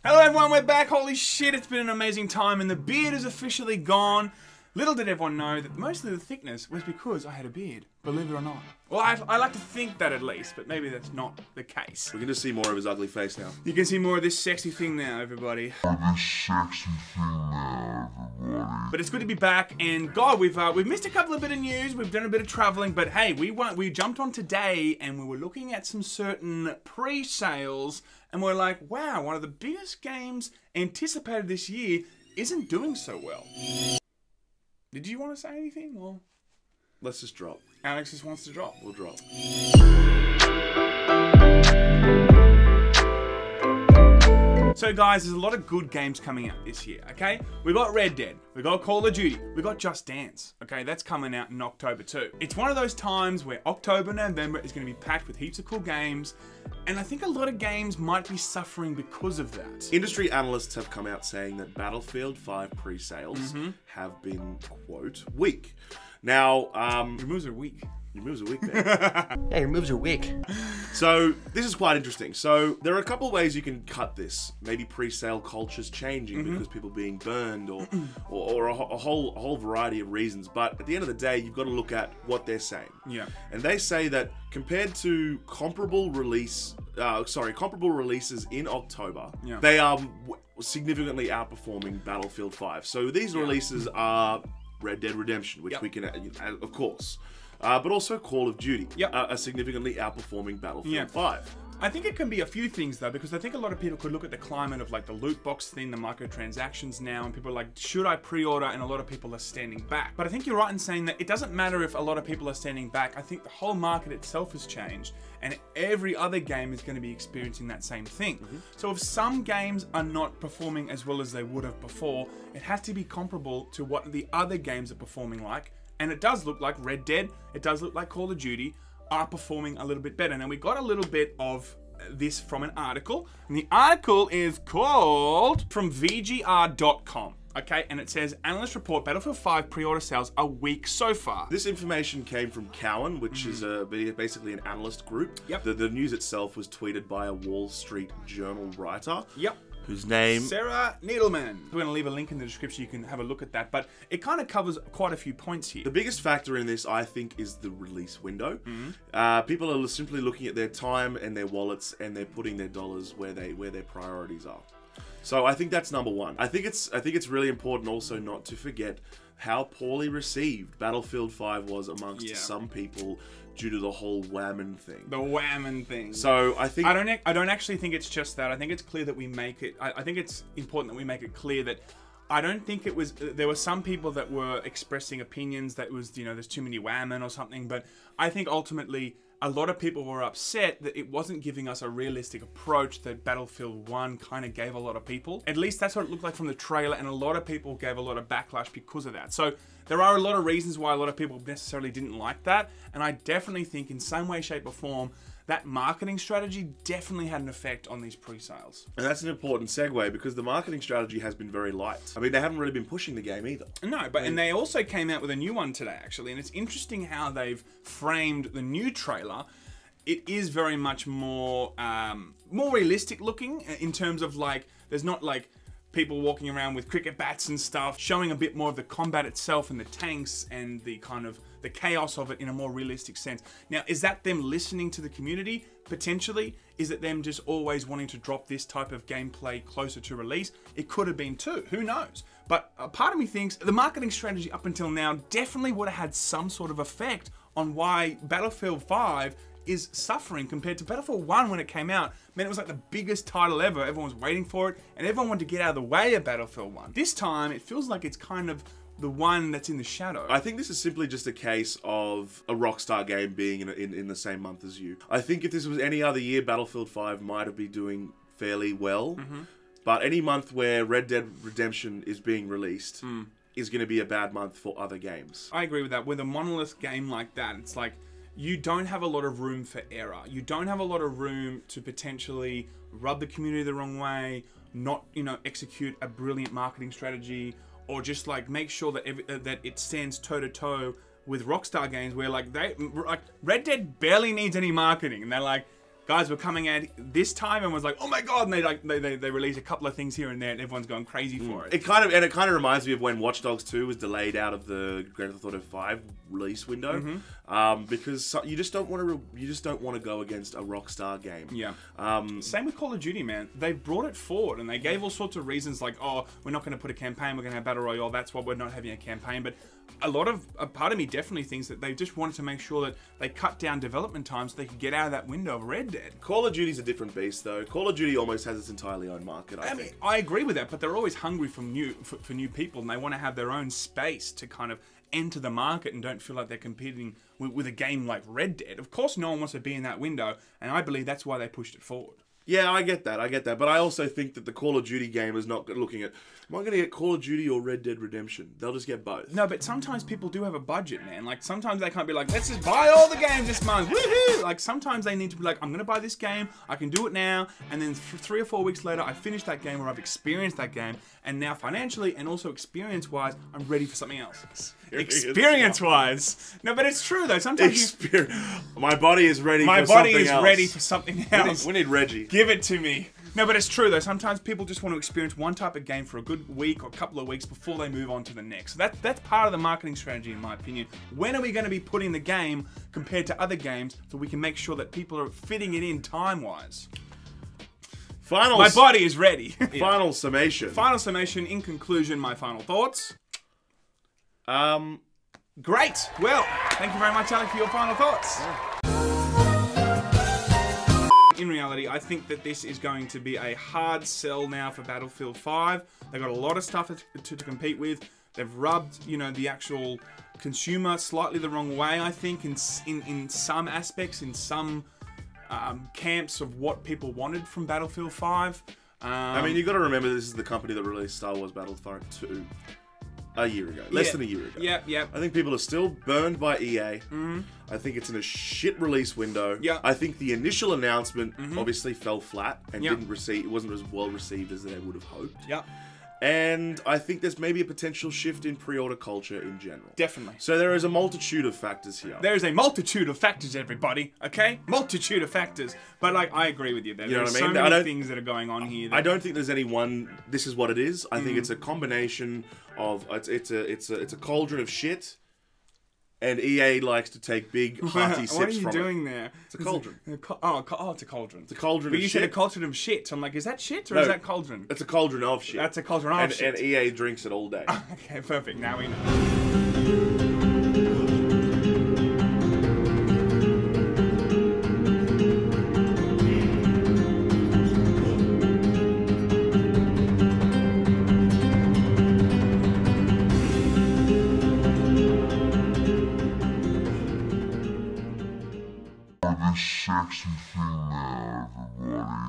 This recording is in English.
Hello everyone, we're back. Holy shit, it's been an amazing time and the beard is officially gone. Little did everyone know that mostly the thickness was because I had a beard, believe it or not. Well, I like to think that at least, but maybe that's not the case. We're gonna see more of his ugly face now. You can see more of this sexy thing now, everybody. But it's good to be back, and God, we've missed a couple of bit of news, we've done a bit of traveling, but hey, we jumped on today and we were looking at some certain pre-sales, and we're like, wow, one of the biggest games anticipated this year isn't doing so well. Did you want to say anything, or? Let's just drop. Alex just wants to drop. We'll drop. So guys, there's a lot of good games coming out this year, okay? We got Red Dead, we got Call of Duty, we got Just Dance, okay? That's coming out in October too. It's one of those times where October, November is going to be packed with heaps of cool games, and I think a lot of games might be suffering because of that. Industry analysts have come out saying that Battlefield 5 pre-sales have been, quote, weak. Now, Your moves are weak. Your moves are weak, man. Yeah, your moves are weak. So, this is quite interesting. So, there are a couple of ways you can cut this. Maybe pre-sale culture's changing because people being burned or a whole variety of reasons. But at the end of the day, you've got to look at what they're saying. Yeah. And they say that compared to comparable releases in October, Yeah. they are significantly outperforming Battlefield 5. So, these releases are Red Dead Redemption, which we can, of course. But also Call of Duty, are significantly outperforming Battlefield 5. I think it can be a few things though, because I think a lot of people could look at the climate of like the loot box thing, the microtransactions now, and people are like, should I pre-order? And a lot of people are standing back. But I think you're right in saying that it doesn't matter if a lot of people are standing back. I think the whole market itself has changed, and every other game is going to be experiencing that same thing. So if some games are not performing as well as they would have before, it has to be comparable to what the other games are performing like. And it does look like Red Dead, it does look like Call of Duty are performing a little bit better. Now we got a little bit of this from an article, and the article is called from VGR.com. Okay, and it says, analysts report Battlefield 5 pre-order sales are weak so far. This information came from Cowen, which is basically an analyst group. Yep. The news itself was tweeted by a Wall Street Journal writer. Yep. Whose name? Sarah Needleman. We're going to leave a link in the description, you can have a look at that, but it kind of covers quite a few points here. The biggest factor in this, I think, is the release window. People are simply looking at their time and their wallets, and they're putting their dollars where their priorities are. So I think that's number one. I think it's really important also not to forget how poorly received Battlefield 5 was amongst some people due to the whole whammon thing. The whammon thing. So I think I don't actually think it's just that. I think it's clear that we make it. I think it's important that we make it clear that I don't think it was. There were some people that were expressing opinions that was, you know, there's too many whammon or something. But I think ultimately a lot of people were upset that it wasn't giving us a realistic approach that Battlefield 1 kind of gave a lot of people. At least that's what it looked like from the trailer, and a lot of people gave a lot of backlash because of that. So there are a lot of reasons why a lot of people necessarily didn't like that, and I definitely think in some way, shape or form, that marketing strategy definitely had an effect on these pre-sales. And that's an important segue, because the marketing strategy has been very light. I mean, they haven't really been pushing the game either. No, but and they also came out with a new one today, actually, and it's interesting how they've framed the new trailer. It is very much more realistic looking in terms of, like, there's not like people walking around with cricket bats and stuff, showing a bit more of the combat itself and the tanks and the kind of the chaos of it in a more realistic sense. Now, is that them listening to the community? Potentially. Is it them just always wanting to drop this type of gameplay closer to release? It could have been too, who knows? But a part of me thinks the marketing strategy up until now definitely would have had some sort of effect on why Battlefield 5 is suffering compared to Battlefield 1 when it came out. Man, it was like the biggest title ever. Everyone was waiting for it, and everyone wanted to get out of the way of Battlefield 1. This time, it feels like it's kind of the one that's in the shadow. I think this is simply just a case of a Rockstar game being in the same month as you. I think if this was any other year, Battlefield 5 might have been doing fairly well. But any month where Red Dead Redemption is being released is going to be a bad month for other games. I agree with that. With a monolith game like that, it's like, you don't have a lot of room for error. You don't have a lot of room to potentially rub the community the wrong way, not, you know, execute a brilliant marketing strategy, or just like make sure that that it stands toe to toe with Rockstar games, where like Red Dead barely needs any marketing, and they're like, guys were coming out this time and was like, oh my god, and they released a couple of things here and there, and everyone's going crazy for it. It kind of reminds me of when Watch Dogs 2 was delayed out of the Grand Theft Auto 5 release window, because you just don't want to go against a Rockstar game. Yeah. Same with Call of Duty, man. They brought it forward and they gave all sorts of reasons like, oh, we're not going to put a campaign, we're going to have Battle Royale, that's why we're not having a campaign. But a part of me definitely thinks that they just wanted to make sure that they cut down development time so they could get out of that window of Red Dead. Call of Duty's a different beast, though. Call of Duty almost has its entirely own market, I think. I agree with that, but they're always hungry for new people, and they want to have their own space to kind of enter the market and don't feel like they're competing with a game like Red Dead. Of course, no one wants to be in that window, and I believe that's why they pushed it forward. Yeah, I get that. But I also think that the Call of Duty game is not looking at, am I going to get Call of Duty or Red Dead Redemption? They'll just get both. No, but sometimes people do have a budget, man. Like, sometimes they can't be like, let's just buy all the games this month. Woohoo! Like, sometimes they need to be like, I'm going to buy this game, I can do it now, and then 3 or 4 weeks later, I finish that game or I've experienced that game, and now financially and also experience-wise, I'm ready for something else. Experience-wise. No, but it's true, though. Sometimes my body is ready my for something body is else. ready for something else. We need Reggie. Give it to me. No, but it's true though. Sometimes people just want to experience one type of game for a good week or a couple of weeks before they move on to the next. So that's part of the marketing strategy, in my opinion. When are we going to be putting the game compared to other games so we can make sure that people are fitting it in time-wise? My body is ready. Final summation. Final summation. In conclusion, my final thoughts. Great. Well, thank you very much, Alec, for your final thoughts. Yeah. In reality, I think that this is going to be a hard sell now for Battlefield 5. They've got a lot of stuff to compete with. They've rubbed, the actual consumer slightly the wrong way, I think, in some aspects, in some camps of what people wanted from Battlefield 5. I mean, you've got to remember this is the company that released Star Wars Battlefront 2 a year ago. Less than a year ago. Yeah. I think people are still burned by EA. I think it's in a shit release window. Yeah. I think the initial announcement obviously fell flat and it wasn't as well received as they would have hoped. Yeah. And I think there's maybe a potential shift in pre-order culture in general. Definitely. So there is a multitude of factors here. There is a multitude of factors, everybody. Okay? Multitude of factors. But I agree with you there. There's so many things that are going on here. I don't think there's any one. This is what it is. I think it's a combination of it's a cauldron of shit. And EA likes to take big, hearty sips from it. What are you doing there? It's a cauldron. It's a cauldron. It's a cauldron but of you shit. said a cauldron of shit. I'm like, is that shit or is that cauldron? It's a cauldron of shit. That's a cauldron of shit. And EA drinks it all day. Okay, perfect. Now we know. Sexy female, everybody.